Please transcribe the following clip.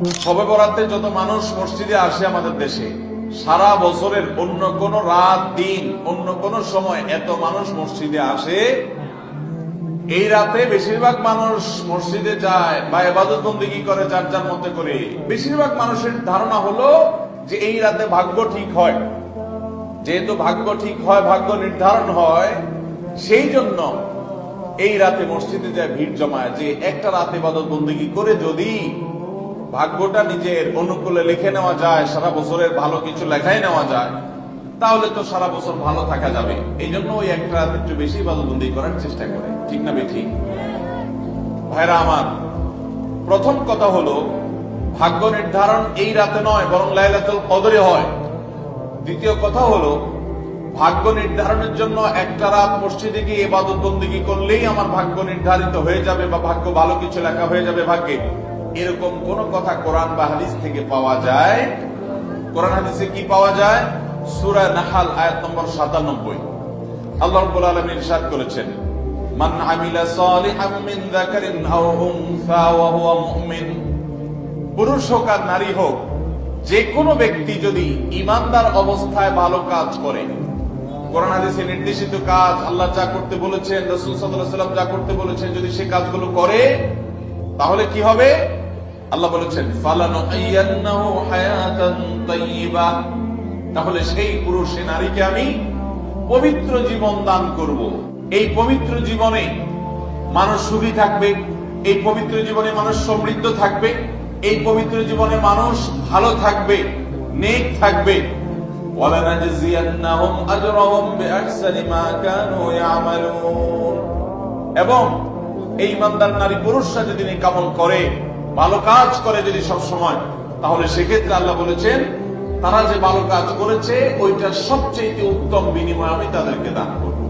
শবে বরাতে যত মানুষ মসজিদে আসে আমাদের দেশে, সারা বছরের অন্য কোন রাত দিন অন্য কোন সময় এত মানুষ মসজিদে আসে, এই রাতে বেশিরভাগ মানুষ মসজিদে যায় বা ইবাদত বন্দেগী করে যার যার মতো করে। বেশিরভাগ মানুষের ধারণা হলো যে এই রাতে ভাগ্য ঠিক হয়। যেহেতু ভাগ্য ঠিক হয়, ভাগ্য নির্ধারণ হয়, সেই জন্য এই রাতে মসজিদে যায় ভিড় জমায়, যে একটা রাতে ইবাদত বন্দেগী করে যদি ভাগ্যটা নিজের অনুকূলে লিখে নেওয়া যায়, সারা বছরের ভালো কিছু লেখাই নেওয়া যায়, তাহলে তো সারা বছর ভালো থাকা যাবে। এই জন্য ওই একটা রাত একটু বেশি ইবাদত বন্দেগী করার চেষ্টা করে। ঠিক না বেঠিক? ভাইরা আমার, প্রথম কথা হলো ভাগ্য নির্ধারণ এই রাতে নয়, বরং লাইলাতুল কদরে হয়। দ্বিতীয় কথা হলো ভাগ্য নির্ধারণের জন্য একটা রাত মসজিদে গিয়ে ইবাদত বন্দেগী করলেই আমার ভাগ্য নির্ধারিত হয়ে যাবে বা ভাগ্য ভালো কিছু লেখা হয়ে যাবে ভাগ্যে, এরকম কোন কথা কোরআন বা হাদিস থেকে পাওয়া যায়? কোরআন হাদিসে কি পাওয়া যায়? সূরা নাহল আয়াত নম্বর 97 আল্লাহ রাব্বুল আলামিন ইরশাদ করেছেন, মান আমিলা সালিহাম মিন যাকারিন আও উনসা ওয়া হুয়া মুমিন। পুরুষ হোক আর নারী হোক, যে কোনো ব্যক্তি যদি ঈমানদার অবস্থায় ভালো কাজ করে, কোরআন হাদিসে নির্দেশিত কাজ, আল্লাহ যা করতে বলেছেন, রাসূল সাল্লাল্লাহু আলাইহি ওয়াসাল্লাম যা করতে বলেছেন, যদি সে কাজগুলো করে, তাহলে কি হবে? আল্লাহ বলেছেন, ফালানুহিয়ান্নাহু হায়াতান তাইয়্যিবা। তাহলে সেই পুরুষ সে নারীকে আমি পবিত্র জীবন দান করব। এই পবিত্র জীবনে মানুষ সুখী থাকবে, এই পবিত্র জীবনে মানুষ সমৃদ্ধ থাকবে, এই পবিত্র জীবনে মানুষ ভালো থাকবে, নেক থাকবে। ওয়ালানাজজিয়ান্নাহুম আজরাহুম বিআহসানি মা কানু ইয়ামালুন। এবং এই ইমানদার নারী পুরুষরা যদি নেক আমল করে, ভালো কাজ করে যদি সব সময়, তাহলে সেক্ষেত্রে আল্লাহ বলেছেন তারা যে ভালো কাজ করেছে ওইটা সবচেয়ে উত্তম বিনিময় আমি তাদেরকে দান করব।